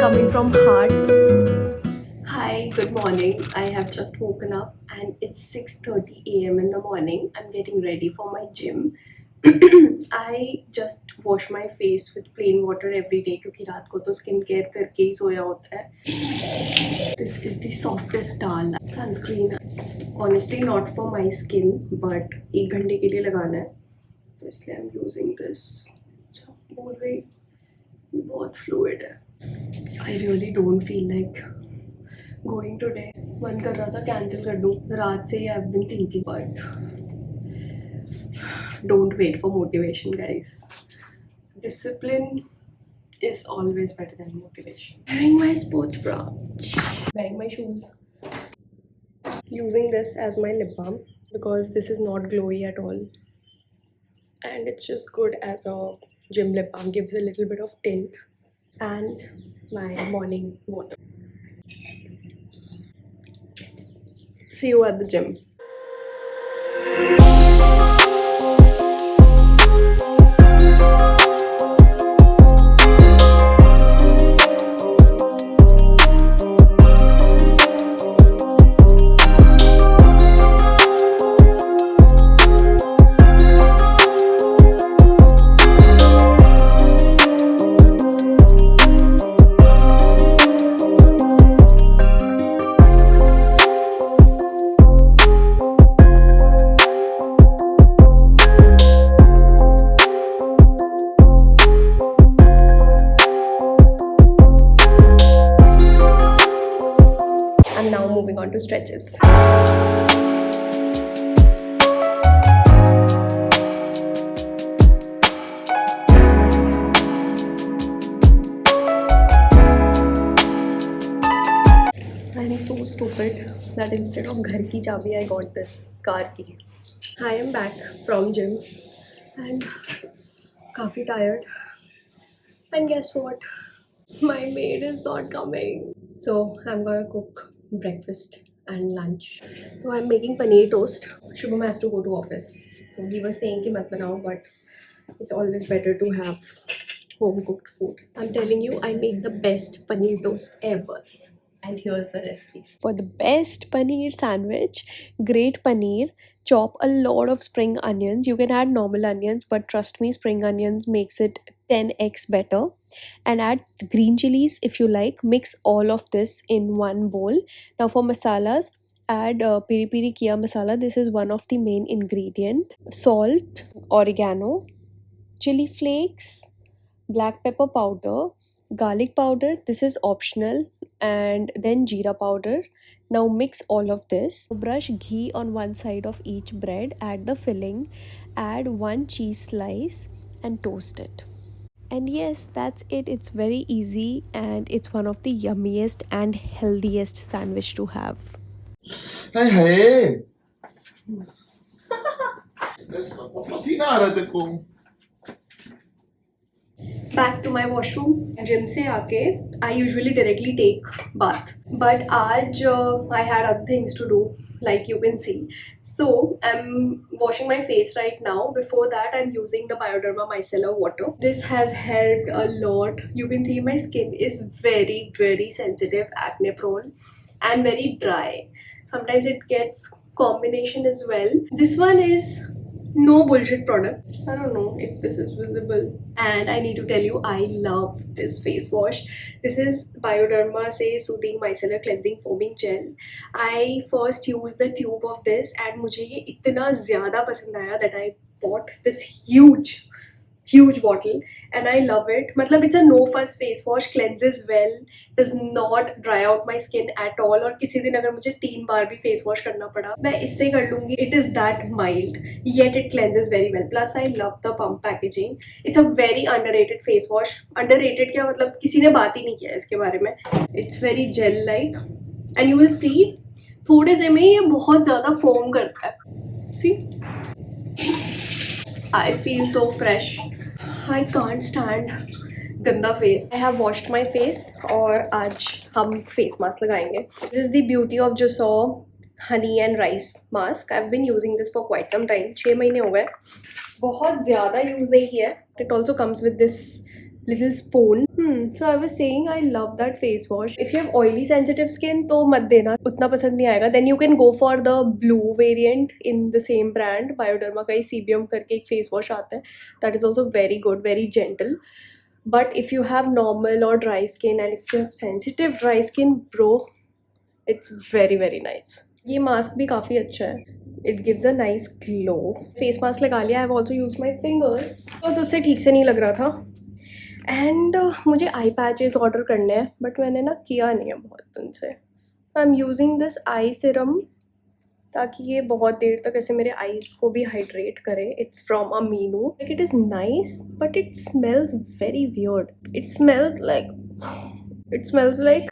coming from heart. Hi, good morning. I have just woken up and it's 6:30 a.m. in the morning. I'm getting ready for my gym. I just wash my face with plain water every day क्योंकि रात को तो skin care करके ही सोया होता है. This is the softest towel. Sunscreen. Honestly not for my skin but 1 घंटे के लिए लगाना है तो इसलिए I'm using this. भूल गई बहुत fluid है. I really don't feel like going today. मन कर रहा था कैंसिल कर दूँ रात से ही. I've been thinking but don't wait for motivation, guys. Discipline is always better than motivation. Wearing my sports bra, wearing my shoes, using this as my lip balm because this is not glowy at all and it's just good as a gym lip balm, gives a little bit of tint. And my morning water. See you at the gym. And now moving on to stretches. I'm so stupid that instead of घर की चाबी I got this car key. I am back from gym and काफ़ी tired. And guess what? My maid is not coming. So I'm gonna cook breakfast and lunch. So I'm making paneer toast. Shubham has to go to office. So he was saying कि मत बनाओ, but it's always better to have home cooked food. I'm telling you, I make the best paneer toast ever. And here's the recipe. For the best paneer sandwich, grate paneer, chop a lot of spring onions. You can add normal onions, but trust me, spring onions makes it 10x better. And add green chilies if you like. Mix all of this in one bowl. Now for masalas, add piri piri kia masala. This is one of the main ingredient. Salt, oregano, chili flakes, black pepper powder, garlic powder, this is optional, and then jeera powder. Now mix all of this. Brush ghee on one side of each bread, add the filling, add 1 cheese slice and toast it. And yes, that's it. It's very easy and it's one of the yummiest and healthiest sandwich to have. हाय हाय बस पसीना आ रहा है देखो. Back to my washroom. Gym से आके I usually directly take bath, but आज I had other things to do, like you can see. So I'm washing my face right now. Before that, I'm using the Bioderma Micellar water. This has helped a lot. You can see my skin is very sensitive, acne prone, and very dry. Sometimes it gets combination as well. This one is no bullshit product. I don't know if this is visible. And I need to tell you, I love this face wash. This is Bioderma से Soothing Micellar Cleansing Foaming Gel. I first used the tube of this and मुझे ये इतना ज़्यादा पसंद आया that I bought this huge bottle and I love it. मतलब it's a no fuss face wash, cleanses well, does not dry out my skin at all. और किसी दिन अगर मुझे 3 बार भी face wash करना पड़ा मैं इससे कर लूँगी. It is that mild yet it cleanses very well. Plus I love the pump packaging. It's a very underrated face wash. Underrated क्या मतलब किसी ने बात ही नहीं किया इसके बारे में. It's very gel like and you will see थोड़े से में ये बहुत ज़्यादा foam करता है. See? I feel so fresh. I can't stand गंदा face. I have washed my face और आज हम face mask लगाएंगे. This is the beauty of Jusau honey and rice mask. I've been using this for quite some time. 6 महीने हो गए. बहुत ज़्यादा यूज़ नहीं किया है. It also comes with this little spoon. So I was saying I love that face wash. If you have oily sensitive skin तो मत देना, उतना पसंद नहीं आएगा. Then you can go for the blue variant in the same brand. Bioderma का ही CBM करके एक face wash आता है. That is also very good, very gentle. But if you have normal or dry skin and if you have sensitive dry skin, bro, it's very very nice. ये mask भी काफ़ी अच्छा है. It gives a nice glow. Face mask लगा लिया. I have also used my fingers. तो उससे ठीक से नहीं लग रहा था. एंड मुझे आई पैचेस ऑर्डर करने हैं बट मैंने ना किया नहीं है बहुत दिन से. I am using this I Siram ताकि ये बहुत देर तक ऐसे मेरे आईज को भी हाइड्रेट करे. It's from amino. Like it is nice but it smells very weird. It smells like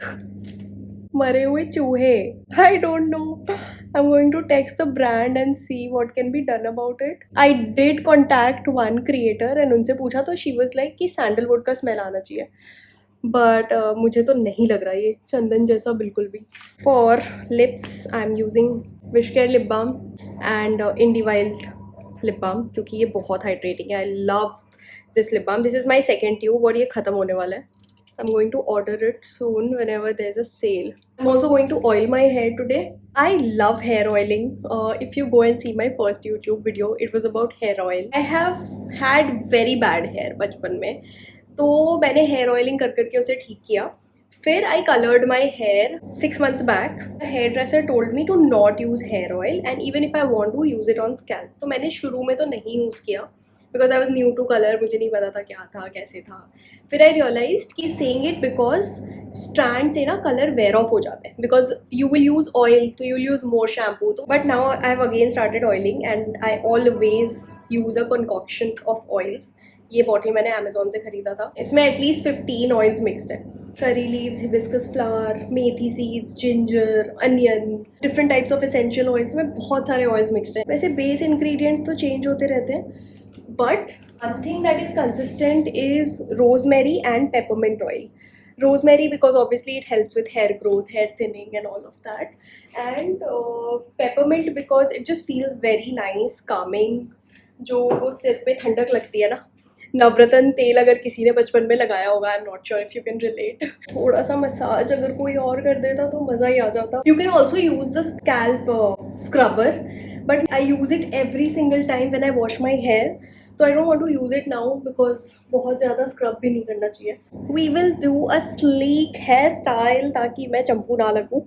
मरे हुए चूहे. I don't know. I am going to text the brand and see what can be done about it. I did contact one creator and उनसे पूछा तो she was like कि sandalwood का smell आना चाहिए. बट मुझे तो नहीं लग रहा ये चंदन जैसा बिल्कुल भी. For lips I am using wish care lip balm and indie wild lip balm क्योंकि ये बहुत हाइड्रेटिंग है. I love this lip balm. This is my second tube और ये ख़त्म होने वाला है. I'm going to order it soon whenever there's a sale. I'm also going to oil my hair today. I love hair oiling. If you go and see my first YouTube video, it was about hair oil. I have had very bad hair बचपन में, तो मैंने hair oiling कर करके उसे ठीक किया. फिर I colored my hair 6 months back. The hairdresser told me to not use hair oil and even if I want to use it on scalp. तो मैंने शुरू में तो नहीं यूज़ किया because I was new to colour. मुझे नहीं पता था क्या था कैसे था. फिर आई रियलाइज कि सेइंग इट बिकॉज स्ट्रैंड से ना कलर वेयर ऑफ हो जाते हैं because you will use oil तो you will use more shampoo. तो but now I have again started oiling and I always use a concoction of oils. ये bottle मैंने Amazon से ख़रीदा था. इसमें एटलीस्ट 15 ऑयल्स मिक्सड है. Curry leaves, hibiscus flower, methi seeds, ginger, onion, different types of essential oils में बहुत सारे ऑयल्स मिक्सड हैं. वैसे बेस इंग्रेडिएंट्स तो चेंज होते रहते हैं but one thing that is consistent is rosemary and peppermint oil. Rosemary because obviously it helps with hair growth, hair thinning and all of that, and peppermint because it just feels very nice, calming. जो वो सिर पे ठंडक लगती है ना. नवरत्न तेल अगर किसी ने बचपन में लगाया होगा, I am not sure if you can relate. थोड़ा सा मसाज अगर कोई और कर देता तो मज़ा ही आ जाता. You can also use the scalp scrubber but I use it every single time when I wash my hair. तो I don't want to use it now because बहुत ज़्यादा स्क्रब भी नहीं करना चाहिए. We will do a sleek hair style ताकि मैं चंपू ना लगूँ.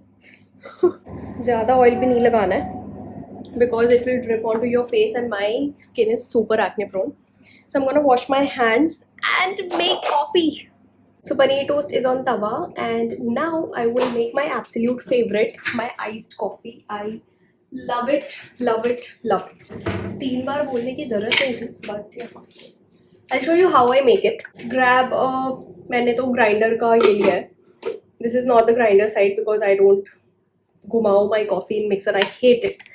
ज़्यादा ऑयल भी नहीं लगाना है because it will drip on to your face and my skin is super acne prone. So I'm gonna wash my hands and make coffee. So paneer toast is on tawa and now I will make my absolute favorite, my iced coffee. I love it, love it, love it. 3 बार बोलने की ज़रूरत नहीं थी but yeah. I'll show you how I make it. Grab मैंने तो grinder का ये लिया है. This is not the grinder side because I don't घुमाओ my coffee in mixer. I hate it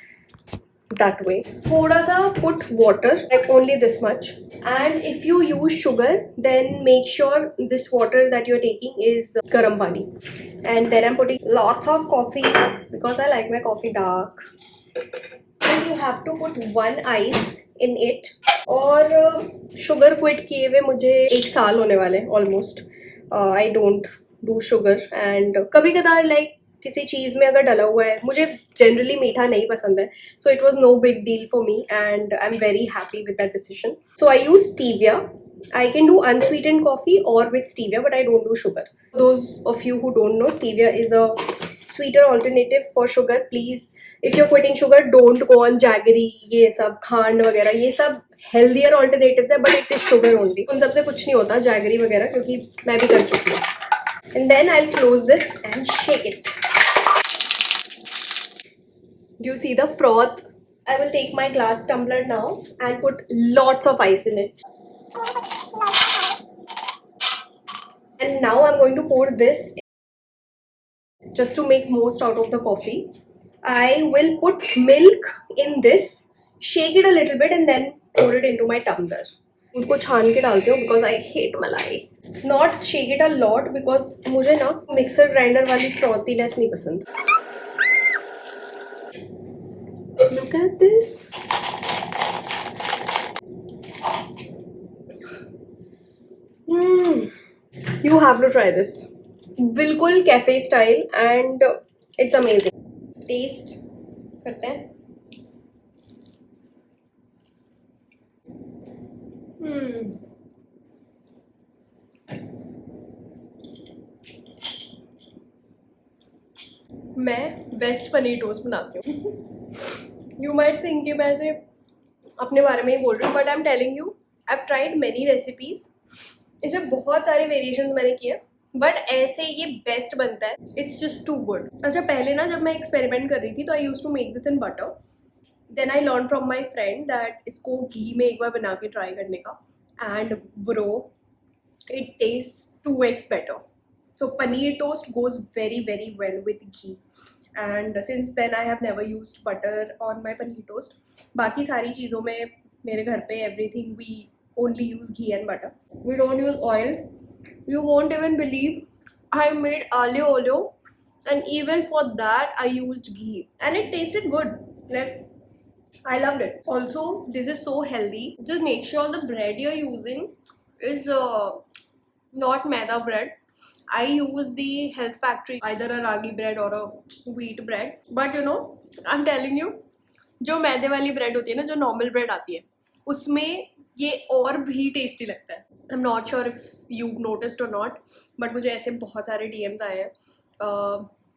that way. थोड़ा सा put water, like only this much, and if you use sugar then make sure this water that you're taking is garam pani. And then I'm putting lots of coffee because I like my coffee dark. And you have to put 1 ice in it. और sugar quit किए हुए मुझे 1 साल होने वाले almost. I don't do sugar and कभी कदार like किसी चीज़ में अगर डला हुआ है. मुझे जनरली मीठा नहीं पसंद है so it was no big deal for me and I am very happy with that decision. So I use stevia. I can do unsweetened coffee or with stevia but I don't do sugar. Those of you who don't know, stevia is a sweeter alternative for sugar. Please if you're quitting sugar don't go on jaggery. ये सब खांड वगैरह ये सब healthier alternatives है but it is sugar only. उन सबसे कुछ नहीं होता जैगरी वगैरह क्योंकि मैं भी कर चुकी हूँ. And then I'll close this and shake it. Do you see the froth? I will take my glass tumbler now and put lots of ice in it. And now I'm going to pour this just to make most out of the coffee. I will put milk in this, shake it a little bit and then pour it into my tumbler. उनको छान के डालती हूँ because I hate मलाई. Not shake it a lot because मुझे ना mixer grinder वाली frothiness नहीं पसंद. Look at this. You have to try this. बिल्कुल cafe style and it's amazing. Taste करते हैं. मैं बेस्ट पनीर टोस्ट बनाती हूँ. यू माइट थिंक कि मैं ऐसे अपने बारे में ही बोल रही हूँ, but I am telling you I have tried many recipes. इसमें बहुत सारे वेरिएशंस मैंने किए, बट ऐसे ये बेस्ट बनता है. It's just too good. अच्छा, पहले ना जब मैं एक्सपेरिमेंट कर रही थी तो I use to make this in butter. Then I learn from my friend that इसको घी में एक बार बना के ट्राई करने का, and bro it tastes 2x better. So paneer toast goes very very well with ghee, and since then I have never used butter on my paneer toast. बाकी सारी चीज़ों में मेरे घर पे everything we only use ghee and butter. We don't use oil. You won't even believe I made aloo olio, and even for that I used ghee, and it tasted good. Like, I loved it. Also, this is so healthy. Just make sure the bread you're using is not maida bread. I use the Health Factory, either a ragi bread or a wheat bread. But you know, I'm telling you, जो मैदे वाली bread होती है ना, जो normal bread आती है, उसमें ये और भी टेस्टी लगता है. I am not sure if you noticed और नॉट, बट मुझे ऐसे बहुत सारे DMs आए हैं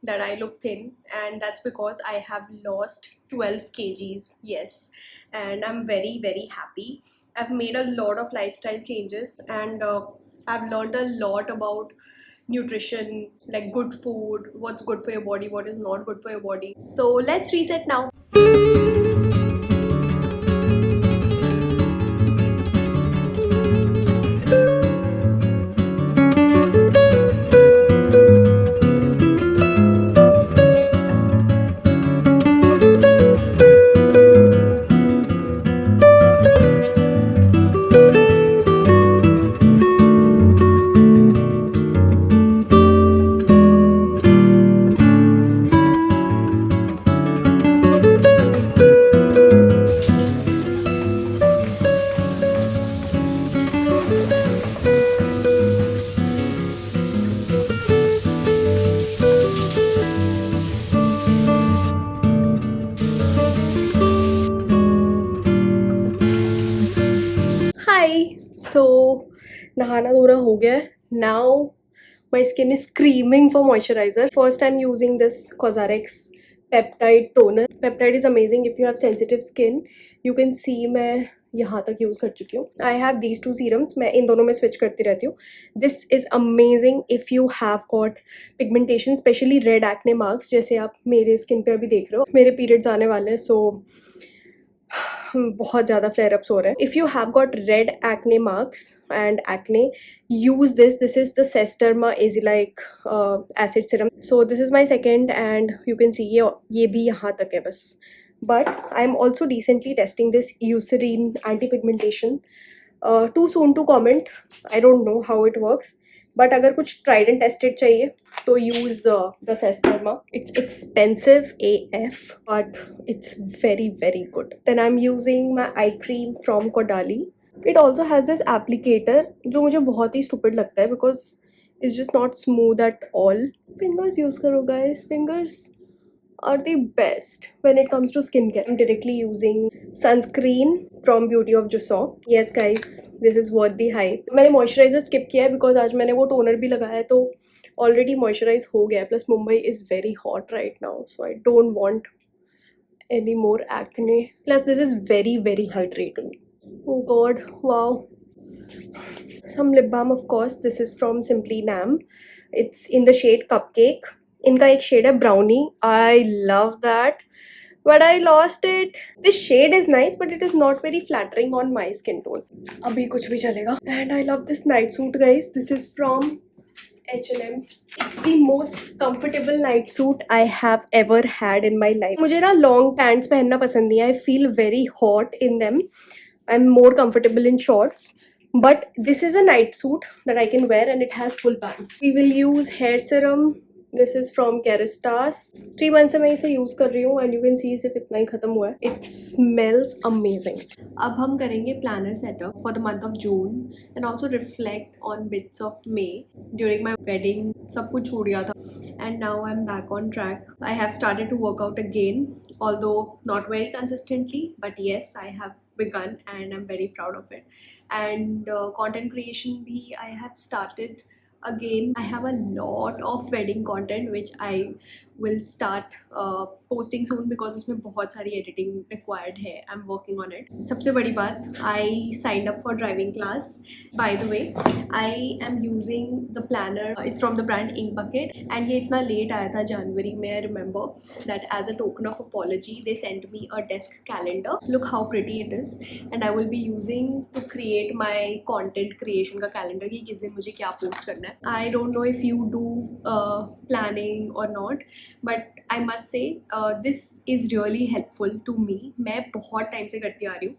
that I look thin, and that's because I have lost 12 kgs. Yes, and I'm very very happy. I've made a lot of lifestyle changes, and I've learned a lot about nutrition, like good food, what's good for your body, what is not good for your body. So let's reset now. Hi. So नहाना धोना हो गया है. Now my skin is screaming for moisturizer. First I'm using this Cosrx peptide toner. Peptide is amazing if you have sensitive skin. You can see मैं यहाँ तक use कर चुकी हूँ. I have these two serums. मैं इन दोनों में switch करती रहती हूँ. This is amazing if you have got pigmentation, especially red acne marks, जैसे आप मेरे स्किन पे अभी देख रहे हो. मेरे periods आने वाले हैं, so बहुत ज़्यादा फ्लेयर अप्स हो रहे हैं. If you have got red acne marks and acne, use this is the Sesderma azelaic acid serum. So this is my second, and you can see ये भी यहाँ तक है बस. But I am also recently testing this Eucerin anti pigmentation. Too soon to comment. I don't know how it works, but अगर कुछ tried and tested चाहिए तो use the Sesderma. It's expensive AF, but it's very very good. Then I am using my eye cream from Caudalie. It also has this applicator जो मुझे बहुत ही stupid लगता है because it's just not smooth at all. Fingers use करो guys. Fingers are the best when it comes to skincare. I'm directly using sunscreen from Beauty of Joseon. Yes guys, this is worth the hype. मैंने moisturizer skip किया है because आज मैंने वो toner भी लगाया है तो already moisturize हो गया है. Plus Mumbai is very hot right now, so I don't want any more acne. Plus this is very very hydrating. Oh god, wow. Some lip balm, of course. This is from Simply Nam. It's in the shade Cupcake. इनका एक shade है brownie. I love that, but I lost it. This shade is nice but it is not very flattering on my skin tone. अभी कुछ भी चलेगा. And I love this night suit guys. This is from H&M. It's the most comfortable night suit I have ever had in my life. मुझे ना long pants पहनना पसंद नहीं है. I feel very hot in them. I'm more comfortable in shorts. But this is a night suit that I can wear and it has full pants. We will use hair serum. This is from Kerastase. 3 month से मैं इसे use कर रही हूँ and you can सी सिर्फ इतना ही ख़त्म हुआ है. It smells amazing. अब हम करेंगे planner setup for the month of June and also reflect on bits of May. During my wedding सब कुछ छूट गया था and now I'm back on track. I have started to work out again, although not very consistently, but yes, I have begun and I'm very proud of it. And content creation bhi I have started again. I have a lot of wedding content which I will start posting soon because उसमें बहुत सारी editing required है. I'm working on it. सबसे बड़ी बात, I signed up for driving class. By the way, I am using the planner. It's from the brand Ink Bucket and ये इतना late आया था जनवरी में. I remember that as a token of apology they sent me a desk calendar. Look how pretty it is and I will be using to create my content creation का calendar कि किस दिन मुझे क्या post करना है. I don't know if you do planning or not, but I must say this is really helpful to me. मैं बहुत टाइम से करती आ रही हूँ.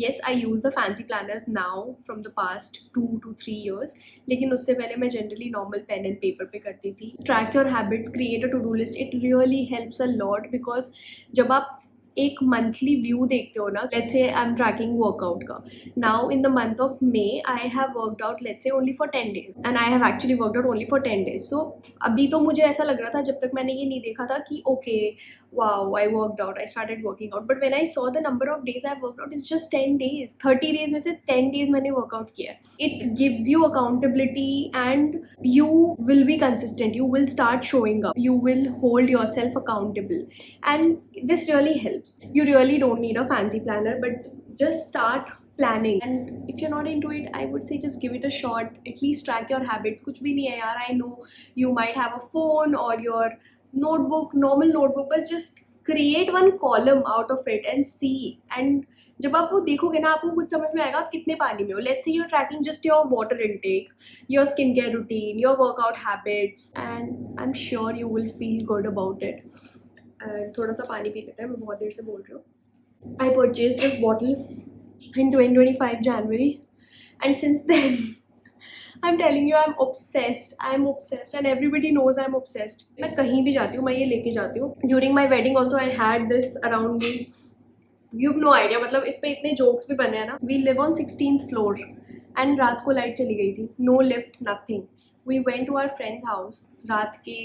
Yes, I use the fancy planners now from the past 2 to 3 years. लेकिन उससे पहले मैं generally normal pen and paper पे करती थी. Track your habits, create a to-do list. It really helps a lot because जब आप एक मंथली व्यू देखते हो ना, let's say I am tracking workout का. Now in the month of May I have worked out let's say only for 10 days and I have actually worked out only for 10 days. So अभी तो मुझे ऐसा लग रहा था जब तक मैंने ये नहीं देखा था कि okay wow I worked out, I started working out. But when I saw the number of days I have worked out it's just 10 days. 30 days में से 10 days मैंने वर्कआउट किया है. It gives you accountability and you will be consistent, you will start showing up, you will hold yourself accountable and this really helps. You really don't need a fancy planner but just start planning and if you're not into it I would say just give it a shot. At least track your habits. कुछ भी नहीं है यार. I know you might have a phone or your notebook, normal notebook, but just create one column out of it and see. And जब आप वो देखोगे ना आपको कुछ समझ में आएगा आप कितने पानी में हो. Let's say you're tracking just your water intake, your skincare routine, your workout habits and I'm sure you will feel good about it. थोड़ा सा पानी पी लेते हैं, मैं बहुत देर से बोल रही हूँ. I purchased this bottle in 2025 January and since then I'm telling you I'm obsessed and everybody knows I'm obsessed. मैं कहीं भी जाती हूँ मैं ये लेके जाती हूँ. During my wedding also I had this around me. You have no idea. मतलब इस पे इतने jokes भी बने हैं ना. We live on 16th floor and रात को लाइट चली गई थी. No lift, nothing. We went to our friend's house रात के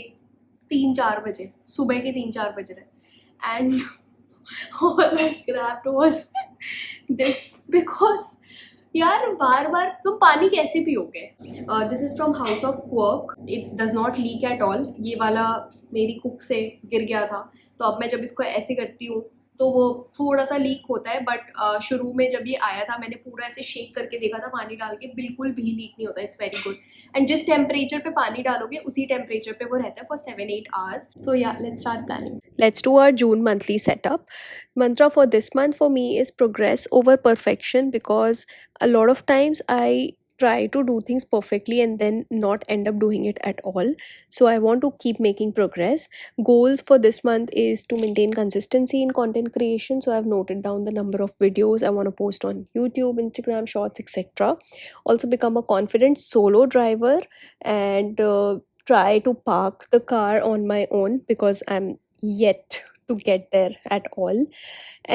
3-4 बजे, सुबह के 3-4 बज रहे and all I grabbed was this because यार बार बार तुम पानी कैसे पियोगे. This is from house of quirk. It does not leak at all. ये वाला मेरी कुक से गिर गया था तो अब मैं जब इसको ऐसे करती हूँ तो वो थोड़ा सा लीक होता है बट शुरू में जब ये आया था मैंने पूरा ऐसे शेक करके देखा था पानी डाल के, बिल्कुल भी लीक नहीं होता. इट्स वेरी गुड एंड जिस टेम्परेचर पे पानी डालोगे उसी टेम्परेचर पे वो रहता है फॉर 7-8 hours. सो या let's start planning. Let's do our June monthly setup. Mantra for this month for me is progress over perfection because a lot of times I try to do things perfectly and then not end up doing it at all. So I want to keep making progress. Goals for this month is to maintain consistency in content creation. So I've noted down the number of videos I want to post on YouTube, Instagram, Shorts, etc. Also become a confident solo driver and try to park the car on my own because I'm yet to get there at all.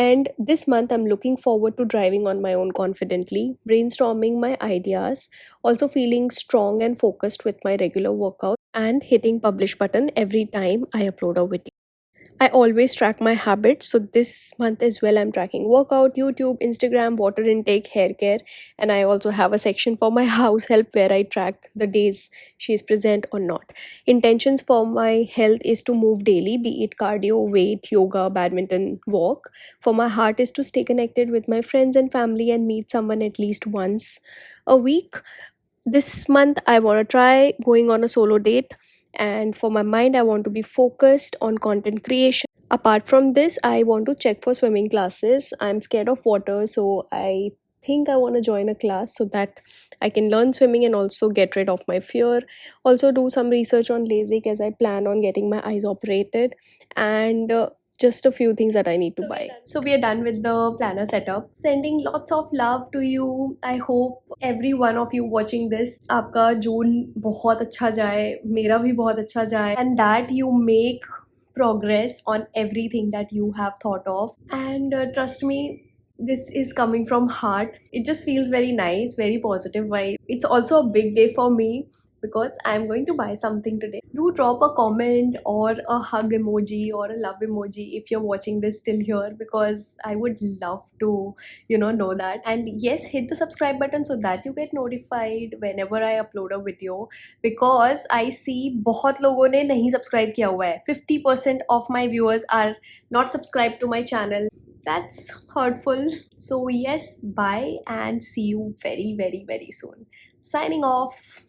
And this month I'm looking forward to driving on my own confidently, brainstorming my ideas, also feeling strong and focused with my regular workout and hitting publish button every time I upload a video. I always track my habits, so this month as well I'm tracking workout, YouTube, Instagram, water intake, hair care, and I also have a section for my house help where I track the days she is present or not. Intentions for my health is to move daily, be it cardio, weight, yoga, badminton, walk. For my heart is to stay connected with my friends and family and meet someone at least once a week. This month I want to try going on a solo date. And for my mind, I want to be focused on content creation. Apart from this, I want to check for swimming classes. I'm scared of water, so I think I want to join a class so that I can learn swimming and also get rid of my fear. Also do some research on LASIK as I plan on getting my eyes operated. And just a few things that I need to buy. So we are done with the planner setup. Sending lots of love to you. I hope every one of you watching this, आपका जून बहुत अच्छा जाए, मेरा भी बहुत अच्छा जाए, and that you make progress on everything that you have thought of. And trust me, this is coming from heart. It just feels very nice, very positive vibe. It's also a big day for me because I'm going to buy something today. Do drop a comment or a hug emoji or a love emoji if you're watching this till here, because I would love to know that. And yes, hit the subscribe button so that you get notified whenever I upload a video, because I see बहुत लोगों ने नहीं subscribe किया हुआ है. 50% of my viewers are not subscribed to my channel. That's hurtful. So yes, bye and see you very, very, very soon. Signing off.